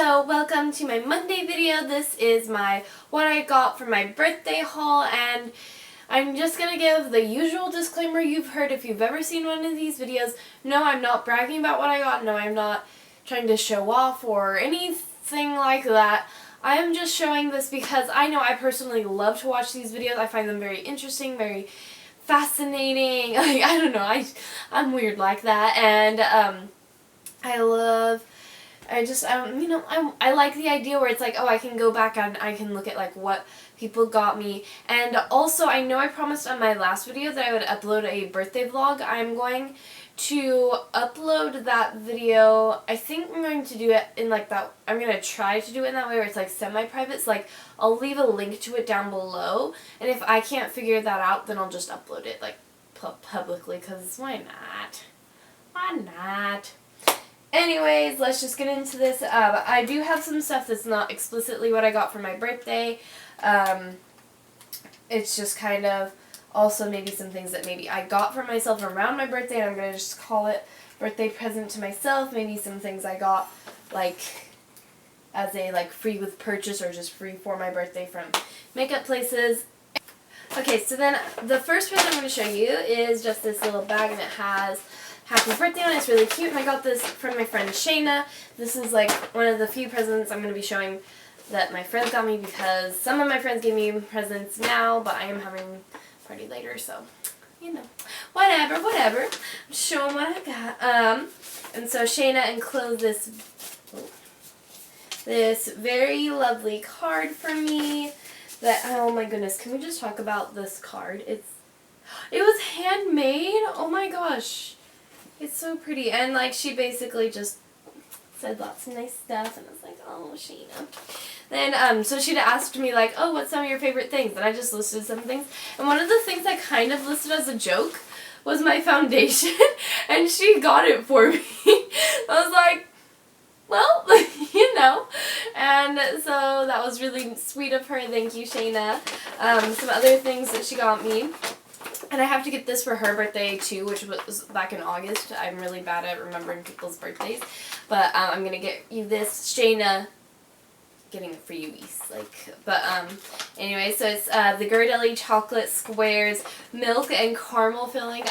So welcome to my Monday video. This is my what I got for my birthday haul, and I'm just going to give the usual disclaimer you've heard if you've ever seen one of these videos. No, I'm not bragging about what I got. No, I'm not trying to show off or anything like that. I am just showing this because I know I personally love to watch these videos. I find them very interesting, very fascinating. Like, I don't know, I'm weird like that, and I like the idea where it's like, oh, I can go back and I can look at like what people got me. And also, I know I promised on my last video that I would upload a birthday vlog. I'm going to upload that video. I think I'm going to do it in like that, I'm going to try to do it in that way where it's like semi-private. So like, I'll leave a link to it down below. And if I can't figure that out, then I'll just upload it like publicly, because why not? Why not? Anyways, let's just get into this. I do have some stuff that's not explicitly what I got for my birthday. It's just kind of also maybe some things that maybe I got for myself around my birthday, and I'm going to just call it birthday present to myself. Maybe some things I got like as a like free with purchase or just free for my birthday from makeup places. Okay, so then the first present I'm going to show you is just this little bag, and it has Happy Birthday on it. It's really cute, and I got this from my friend Shayna. This is like one of the few presents I'm going to be showing that my friends got me, because some of my friends gave me presents now, but I am having a party later, so, you know, whatever. Just show them what I got. And so Shayna enclosed this very lovely card for me that, oh my goodness, can we just talk about this card? It was handmade. Oh my gosh. It's so pretty, and like she basically just said lots of nice stuff, and I was like, oh, Sheena. Then, so she'd asked me like, oh, what's some of your favorite things? And I just listed some things, and one of the things I kind of listed as a joke was my foundation, and she got it for me. I was like, well, you know, and so that was really sweet of her. Thank you, Shayna. Some other things that she got me. And I have to get this for her birthday too, which was back in August. I'm really bad at remembering people's birthdays. But I'm going to get you this. Shayna getting it for you, East. Anyway, so it's the Ghirardelli chocolate squares, milk and caramel filling.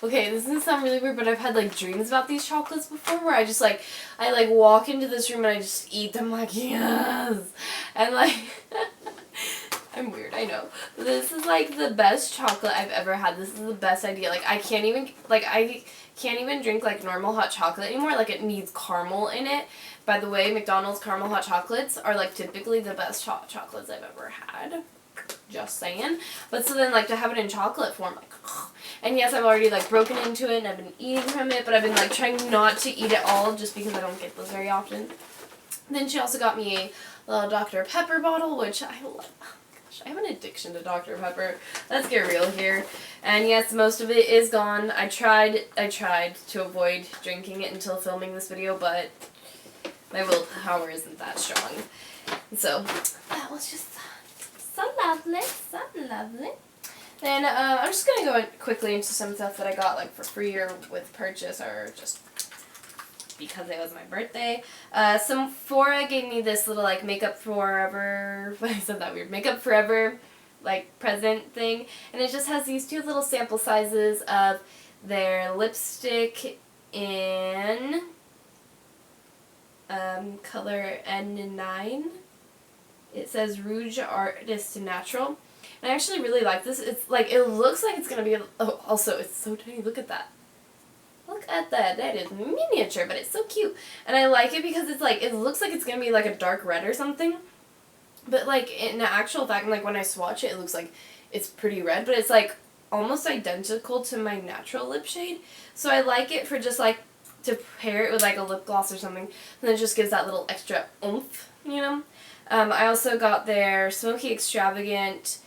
Okay, this is going to sound really weird, but I've had like dreams about these chocolates before, where I just like, I walk into this room and I just eat them like, yes. And like... I'm weird, I know. But this is like the best chocolate I've ever had. This is the best idea. Like I can't even drink like normal hot chocolate anymore. Like it needs caramel in it. By the way, McDonald's caramel hot chocolates are like typically the best hot chocolates I've ever had. Just saying. But so then like to have it in chocolate form, like, and yes, I've already like broken into it and I've been eating from it, but I've been like trying not to eat it all just because I don't get those very often. Then she also got me a little Dr. Pepper bottle, which I love. I have an addiction to Dr. Pepper. Let's get real here. And yes, most of it is gone. I tried to avoid drinking it until filming this video, but my willpower isn't that strong. So that was just so lovely, so lovely. Then I'm just gonna go quickly into some stuff that I got like for free or with purchase or just because it was my birthday. Sephora gave me this little like Makeup Forever, I said that weird, Makeup Forever like present thing, and it just has these two little sample sizes of their lipstick in color N9. It says Rouge Artist Natural, and I actually really like this. It's like, it looks like it's gonna be also it's so tiny. Look at that. Look at that. That is miniature, but it's so cute. And I like it because it's like, it looks like it's going to be like a dark red or something. But like in actual fact, like when I swatch it, it looks like it's pretty red, but it's like almost identical to my natural lip shade. So I like it for just like to pair it with like a lip gloss or something. And then it just gives that little extra oomph, you know. I also got their Smoky Extravagant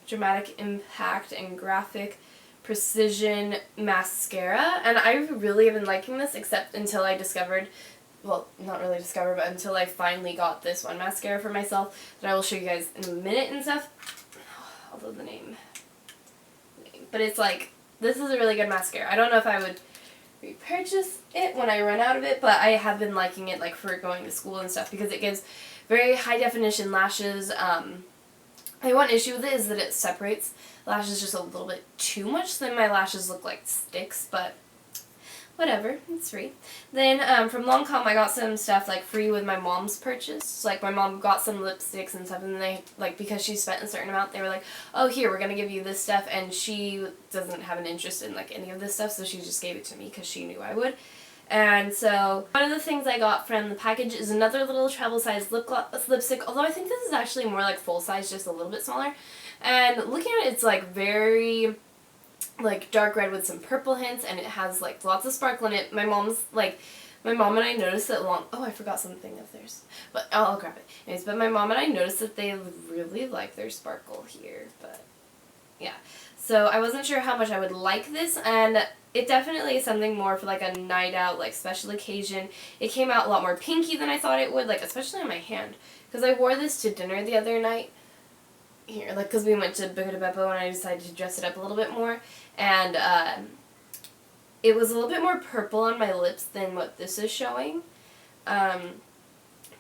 Dramatic Impact and Graphic Precision Mascara, and I really have been liking this, except until I discovered, well, not really discovered, but until I finally got this one mascara for myself that I will show you guys in a minute and stuff. Although the name. But it's like, this is a really good mascara. I don't know if I would repurchase it when I run out of it, but I have been liking it like for going to school and stuff because it gives very high definition lashes. My one issue with it is that it separates lashes just a little bit too much, so then my lashes look like sticks, but whatever, it's free. Then from Lancome I got some stuff like free with my mom's purchase. So, like my mom got some lipsticks and stuff, and then they, like, because she spent a certain amount, they were like, oh, here, we're going to give you this stuff, and she doesn't have an interest in like any of this stuff, so she just gave it to me because she knew I would. And so one of the things I got from the package is another little travel size lipstick, although I think this is actually more like full size, just a little bit smaller. And looking at it, it's like very like dark red with some purple hints, and it has like lots of sparkle in it. My mom and I noticed that oh, I forgot something of theirs, but I'll grab it. Anyways, but my mom and I noticed that they really like their sparkle here, but yeah. So I wasn't sure how much I would like this, and it definitely is something more for like a night out, like special occasion. It came out a lot more pinky than I thought it would, like especially on my hand, because I wore this to dinner the other night. Here, like, because we went to Buca di Beppo and I decided to dress it up a little bit more, and it was a little bit more purple on my lips than what this is showing.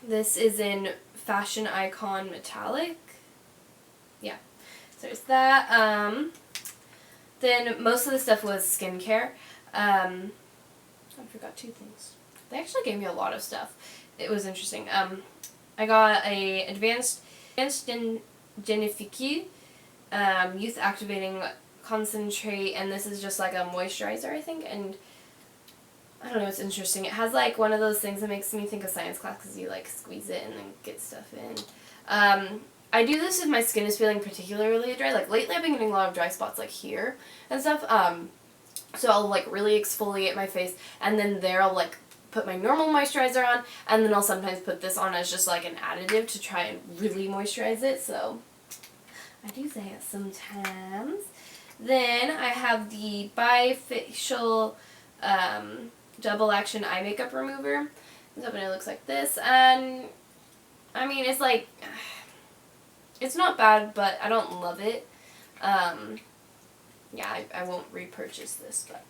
This is in Fashion Icon Metallic. Yeah, so there's that. Then most of the stuff was skincare. I forgot two things. They actually gave me a lot of stuff. It was interesting. I got a Advanced Genifique Youth Activating Concentrate, and this is just like a moisturizer, I think, and I don't know, it's interesting. It has like one of those things that makes me think of science class because you like squeeze it and then get stuff in. I do this if my skin is feeling particularly dry. Like lately I've been getting a lot of dry spots like here and stuff. So I'll like really exfoliate my face, and then there I'll like put my normal moisturizer on, and then I'll sometimes put this on as just like an additive to try and really moisturize it. So I do that sometimes. Then I have the bifacial double action eye makeup remover. And it looks like this, and I mean it's like, it's not bad, but I don't love it. Yeah, I won't repurchase this, but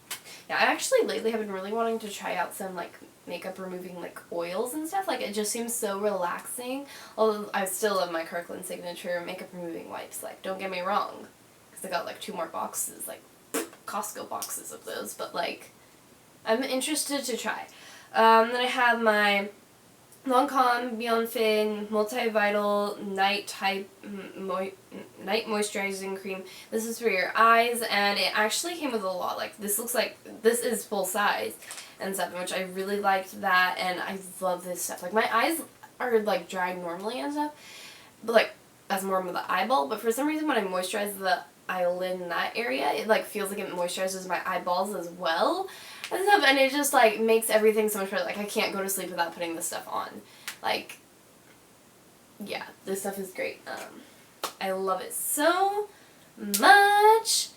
yeah, I actually lately have been really wanting to try out some like makeup removing like oils and stuff. Like it just seems so relaxing. Although I still love my Kirkland Signature makeup removing wipes. Like don't get me wrong, because I got like 2 more boxes, like Costco boxes of those. But like I'm interested to try. Then I have my Lancome Beyond Fin Multivital Night Moisturizing Cream. This is for your eyes, and it actually came with a lot. Like this looks like this is full size and stuff, which I really liked that, and I love this stuff. Like my eyes are like dry normally and stuff, but like that's more with the eyeball. But for some reason, when I moisturize the eyelid in that area, it like feels like it moisturizes my eyeballs as well. And stuff, and it just like makes everything so much better. Like I can't go to sleep without putting this stuff on. Like, yeah, this stuff is great. I love it so much.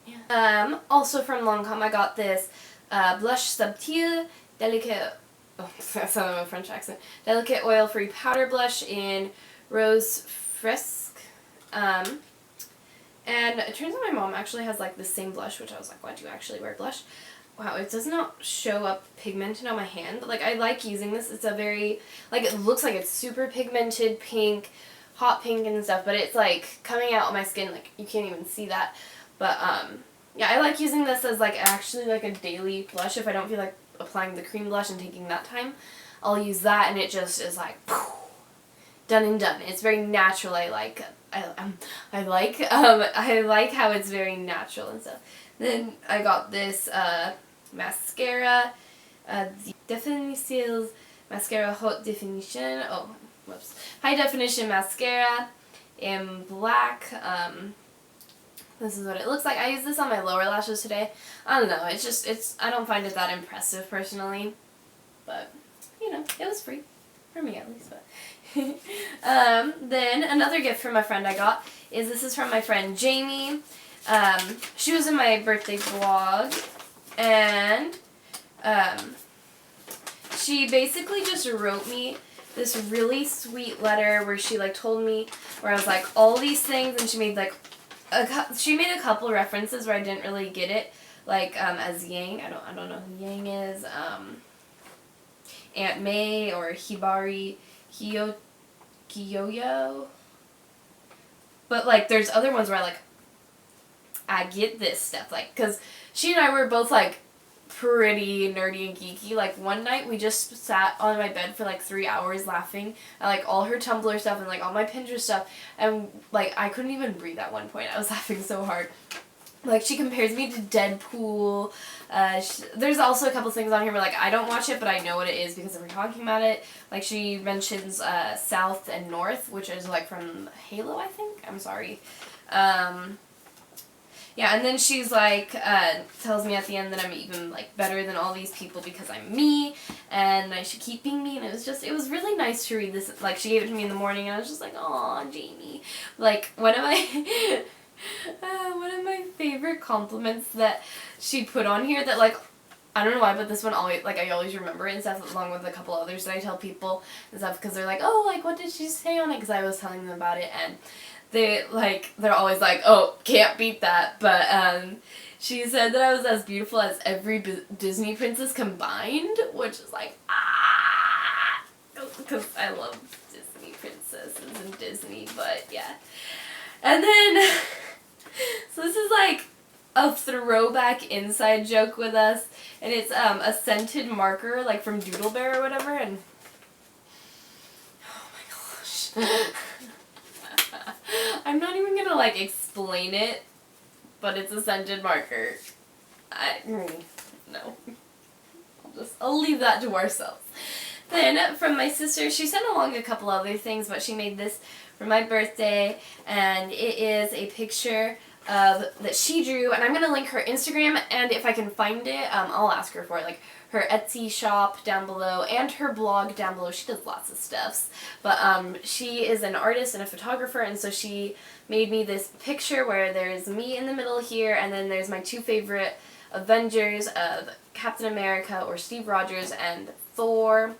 Yeah. Also from Lancome, I got this Blush Subtil Delicate. Oh, that's not a French accent. Delicate oil-free powder blush in Rose Fresque. And it turns out my mom actually has like the same blush, which I was like, why do you actually wear blush? Wow, it does not show up pigmented on my hand, but like I like using this. It's a very, like it looks like it's super pigmented pink, hot pink and stuff, but it's like coming out on my skin, like you can't even see that. But yeah, I like using this as like actually like a daily blush. If I don't feel like applying the cream blush and taking that time, I'll use that, and it just is like done and done. It's very natural. I like how it's very natural and stuff. Then I got this mascara, the Definitions Mascara Haute Definition. Oh, whoops. High Definition Mascara in black. This is what it looks like. I used this on my lower lashes today. I don't know. I don't find it that impressive personally, but you know, it was free for me at least. But then another gift from a friend I got is this is from my friend Jamie. She was in my birthday vlog, and she basically just wrote me this really sweet letter where she like told me where I was like all these things, and she made like a couple references where I didn't really get it. like as Yang. I don't know who Yang is. Aunt May or Hibari Kiyoyo. But like there's other ones where like I get this stuff, like, because she and I were both like pretty nerdy and geeky. Like one night we just sat on my bed for like 3 hours laughing at like all her Tumblr stuff and like all my Pinterest stuff, and like I couldn't even breathe at one point. I was laughing so hard. Like, she compares me to Deadpool. There's also a couple things on here where, like, I don't watch it, but I know what it is because we're talking about it. Like, she mentions South and North, which is, like, from Halo, I think? I'm sorry. Yeah, and then she's, like, tells me at the end that I'm even, like, better than all these people because I'm me, and I should keep being me, and it was really nice to read this. Like, she gave it to me in the morning, and I was just like, aw, Jamie. Like, one of my favorite compliments that she put on here that, like, I don't know why, but this one always, like, I always remember it and stuff, along with a couple others that I tell people and stuff, because they're like, oh, like, what did she say on it? Because I was telling them about it, and they're always like, oh, can't beat that, but, she said that I was as beautiful as every Disney princess combined, which is like, because I love Disney princesses and Disney, but, yeah. And then, so this is, like, a throwback inside joke with us, and it's, a scented marker, like, from Doodle Bear or whatever, and, oh my gosh. I'm not even gonna, like, explain it, but it's a scented marker. No. I'll leave that to ourselves. Then, from my sister, she sent along a couple other things, but she made this for my birthday, and it is a picture that she drew, and I'm going to link her Instagram, and if I can find it, I'll ask her for it, like her Etsy shop down below, and her blog down below. She does lots of stuffs, but she is an artist and a photographer, and so she made me this picture where there's me in the middle here, and then there's my two favorite Avengers of Captain America or Steve Rogers and Thor.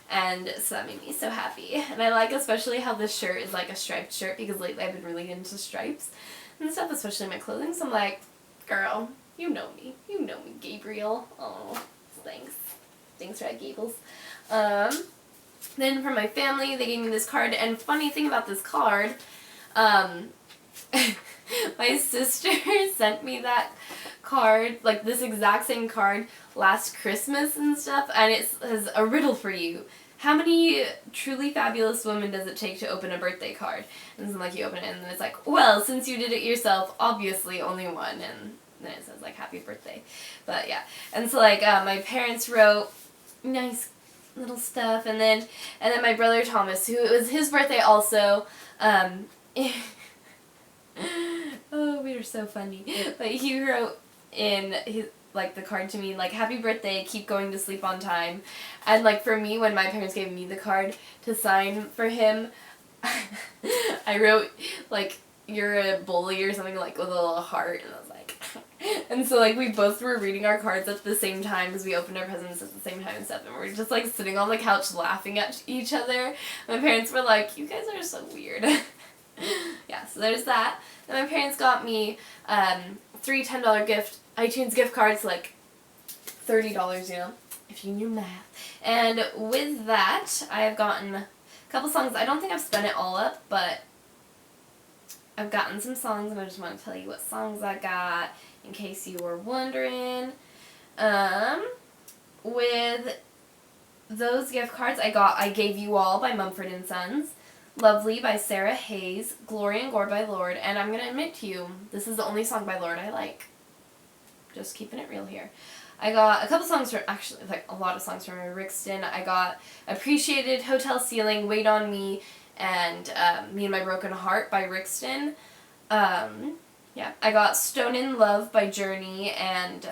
And so that made me so happy. And I like especially how this shirt is like a striped shirt, because lately I've been really into stripes and stuff, especially in my clothing. So I'm like, girl, you know me. You know me, Gabriel. Oh, thanks. Thanks, Red Gables. Then for my family, they gave me this card. And funny thing about this card, my sister sent me that card, like this exact same card, last Christmas and stuff, and it says, a riddle for you. How many truly fabulous women does it take to open a birthday card? And then, like, you open it, and then it's like, well, since you did it yourself, obviously only one, and then it says, like, happy birthday. But, yeah. And so, like, my parents wrote nice little stuff, and then my brother Thomas, who, it was his birthday also, oh, we were so funny. But he wrote in his, like, the card to me, like, happy birthday, keep going to sleep on time. And, like, for me, when my parents gave me the card to sign for him, I wrote, like, you're a bully or something, like, with a little heart, and I was like, and so, like, we both were reading our cards at the same time because we opened our presents at the same time and stuff, and we were just, like, sitting on the couch laughing at each other. My parents were like, you guys are so weird. Yeah, so there's that. Then my parents got me 3 $10 iTunes gift cards, like $30, you know, if you knew math. And with that, I have gotten a couple songs. I don't think I've spent it all up, but I've gotten some songs, and I just want to tell you what songs I got, in case you were wondering. With those gift cards, I Gave You All by Mumford & Sons, Lovely by Sarah Hayes, Glory and Gore by Lorde, and I'm going to admit to you, this is the only song by Lorde I like. Just keeping it real here. I got a couple songs from, actually, like, a lot of songs from Rixton. I got Appreciated, Hotel Ceiling, Wait on Me, and Me and My Broken Heart by Rixton. Yeah, I got Stone in Love by Journey and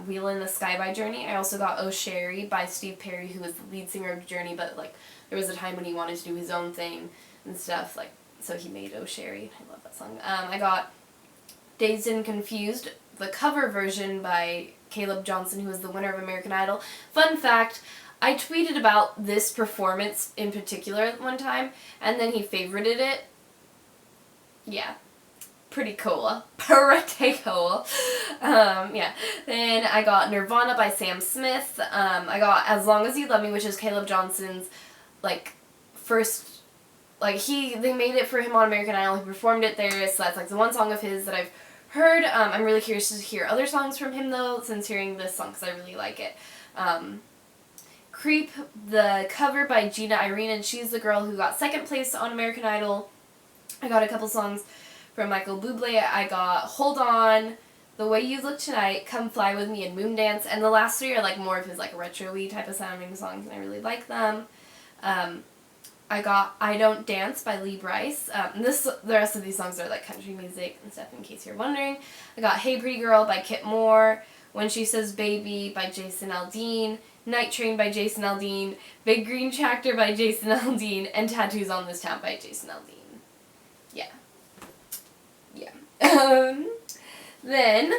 Wheel in the Sky by Journey. I also got Oh Sherry by Steve Perry, who was the lead singer of Journey, but, like, there was a time when he wanted to do his own thing and stuff, like, so he made Oh Sherry. I love that song. I got Dazed and Confused, the cover version by Caleb Johnson, who was the winner of American Idol. Fun fact, I tweeted about this performance in particular one time, and then he favorited it. Yeah. pretty cool. Pretty cool. Yeah. Then I got Nirvana by Sam Smith. I got As Long As You Love Me, which is Caleb Johnson's, like, first, like, they made it for him on American Idol. He performed it there, so that's, like, the one song of his that I've heard. I'm really curious to hear other songs from him, though, since hearing this song, because I really like it. Creep, the cover by Gina Irene, and she's the girl who got second place on American Idol. I got a couple songs from Michael Bublé. I got Hold On, The Way You Look Tonight, Come Fly With Me, and Moondance. And the last three are like more of his like retro-y type of sounding songs, and I really like them. I got I Don't Dance by Lee Brice. The rest of these songs are like country music and stuff, in case you're wondering. I got Hey Pretty Girl by Kit Moore, When She Says Baby by Jason Aldean, Night Train by Jason Aldean, Big Green Tractor by Jason Aldean, and Tattoos on This Town by Jason Aldean. Yeah. Then,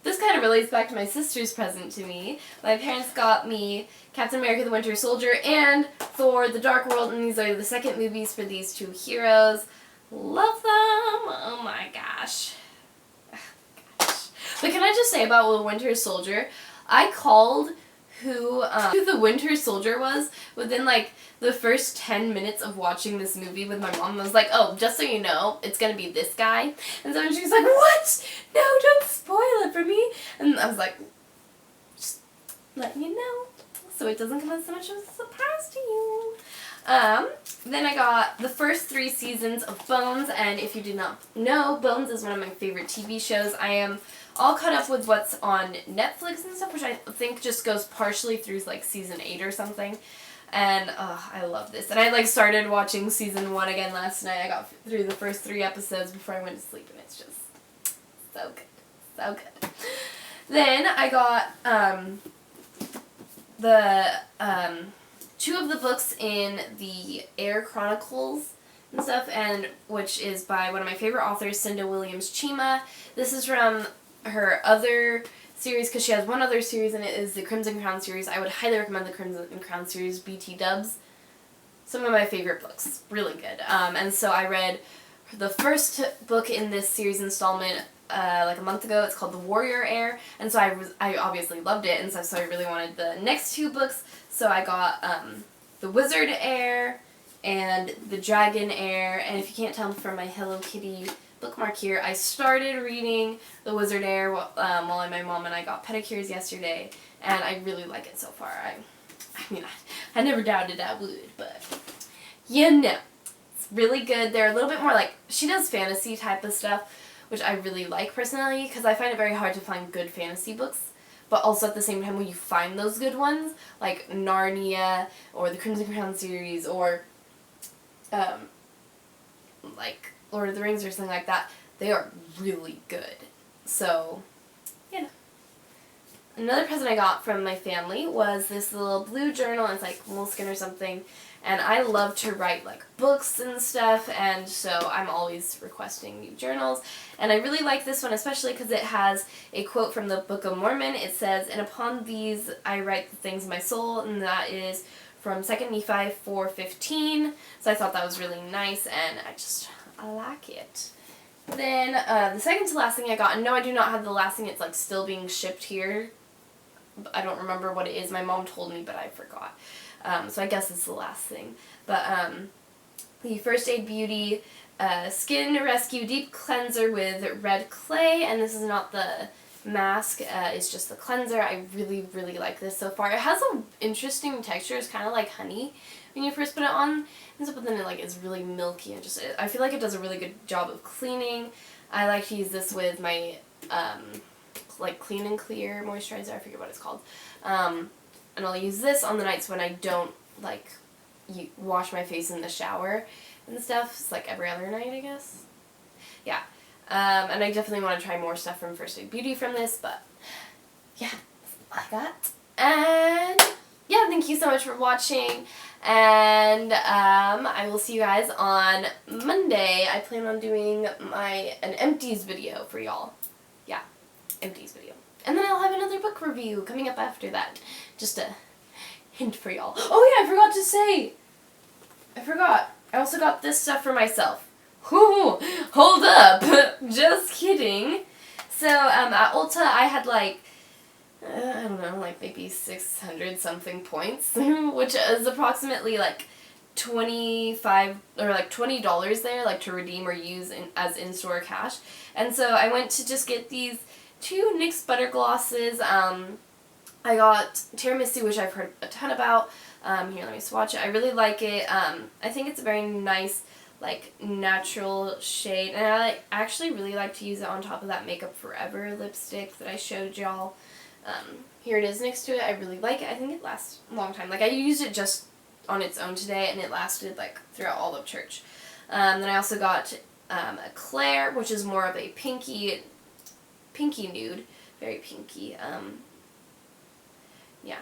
this kind of relates back to my sister's present to me. My parents got me Captain America the Winter Soldier and Thor the Dark World, and these are the second movies for these two heroes. Love them! Oh my gosh. But can I just say about the Winter Soldier, I called who the Winter Soldier was within like the first 10 minutes of watching this movie with my mom. I was like, oh, just so you know, it's gonna be this guy. And so she was like, what? No, don't spoil it for me. And I was like, just letting you know, so it doesn't come as so much of a surprise to you. Then I got the first 3 seasons of Bones, and if you did not know, Bones is one of my favorite TV shows. I am all caught up with what's on Netflix and stuff, which I think just goes partially through like season 8 or something. And I love this. And I like started watching season 1 again last night. I got through the first 3 episodes before I went to sleep, and it's just so good. So good. Then I got the 2 of the books in the Air Chronicles and stuff, and which is by one of my favorite authors, Cinda Williams Chima. This is from her other series, because she has one other series, and it is the Crimson Crown series. I would highly recommend the Crimson Crown series, BT Dubs. Some of my favorite books. Really good. And so I read the first book in this series installment like a month ago. It's called The Warrior Heir, and so I obviously loved it, and so I really wanted the next 2 books. So I got The Wizard Heir and The Dragon Heir, and if you can't tell from my Hello Kitty bookmark here, I started reading The Wizard Heir while my mom and I got pedicures yesterday, and I really like it so far. I mean, I never doubted I would, but you know, it's really good. They're a little bit more like, she does fantasy type of stuff, which I really like personally, because I find it very hard to find good fantasy books. But also at the same time, when you find those good ones, like Narnia or the Crimson Crown series or like Lord of the Rings or something like that, they are really good. So, yeah. Another present I got from my family was this little blue journal. It's like moleskin or something. And I love to write like books and stuff, and so I'm always requesting new journals. And I really like this one, especially because it has a quote from the Book of Mormon. It says, "And upon these I write the things of my soul," and that is from 2 Nephi 4:15. So I thought that was really nice, and I like it. Then the second to last thing I got, and no, I do not have the last thing. It's like still being shipped here. I don't remember what it is. My mom told me, but I forgot. So I guess it's the last thing. But the First Aid Beauty Skin Rescue Deep Cleanser with red clay, and this is not the mask, it's just the cleanser. I really, really like this so far. It has an interesting texture. It's kind of like honey when you first put it on, and so, but then it like is really milky, and just I feel like it does a really good job of cleaning. I like to use this with my like Clean and Clear moisturizer. I forget what it's called. And I'll use this on the nights when I don't, like, wash my face in the shower and stuff. It's like every other night, I guess. Yeah. And I definitely want to try more stuff from First Aid Beauty from this, but yeah, that's all I got. And yeah, thank you so much for watching, and I will see you guys on Monday. I plan on doing an empties video for y'all. Yeah, empties video. And then I'll have another book review coming up after that. Just a hint for y'all. Oh yeah, I forgot to say. I forgot. I also got this stuff for myself. Ooh, hold up. Just kidding. So, at Ulta, I had like, I don't know, like maybe 600 something points, which is approximately like 25 or like $20 there, like to redeem or use as in-store cash. And so I went to just get these 2 NYX butter glosses. I got Tiramisu, which I've heard a ton about. Here, let me swatch it. I really like it. I think it's a very nice, like, natural shade. And I actually really like to use it on top of that Makeup Forever lipstick that I showed y'all. Here it is next to it. I really like it. I think it lasts a long time. Like, I used it just on its own today, and it lasted, like, throughout all of church. Then I also got a Claire, which is more of a pinky nude. Very pinky. Yeah.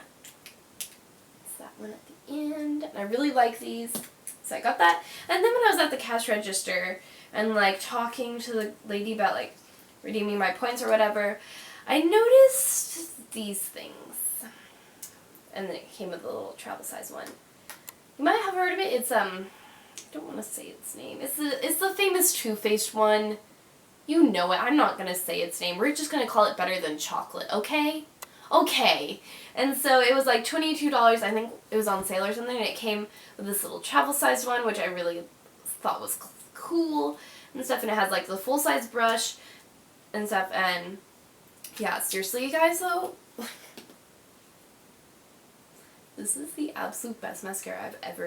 It's that one at the end. And I really like these. So I got that. And then when I was at the cash register and, like, talking to the lady about, like, redeeming my points or whatever, I noticed these things. And then it came with a little travel size one. You might have heard of it. It's, I don't want to say its name. It's the famous Too Faced one. You know it. I'm not going to say its name. We're just going to call it Better Than Chocolate, okay? Okay. And so it was like $22. I think it was on sale or something. And it came with this little travel size one, which I really thought was cool and stuff. And it has like the full size brush and stuff. And yeah, seriously, you guys, though, this is the absolute best mascara I've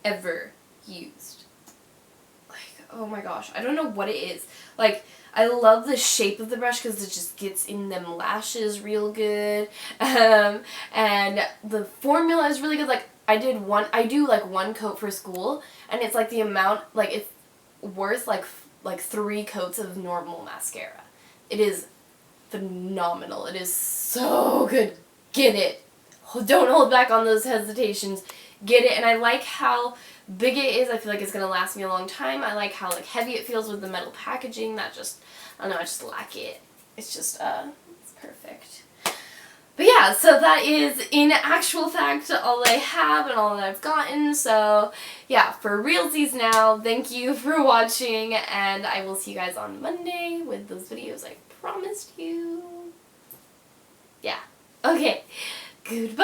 ever used. Like, oh my gosh, I don't know what it is. Like, I love the shape of the brush because it just gets in them lashes real good. And the formula is really good. Like, I do like 1 coat for school, and it's like the amount, like, it's worth like 3 coats of normal mascara. It is phenomenal. It is so good. Get it. Don't hold back on those hesitations. Get it. And I like how big it is. I feel like it's going to last me a long time. I like how, like, heavy it feels with the metal packaging. That just, I don't know, I just like it. It's just, it's perfect. But yeah, so that is, in actual fact, all I have and all that I've gotten. So yeah, for realsies now, thank you for watching, and I will see you guys on Monday with those videos I promised you. Yeah. Okay. Goodbye.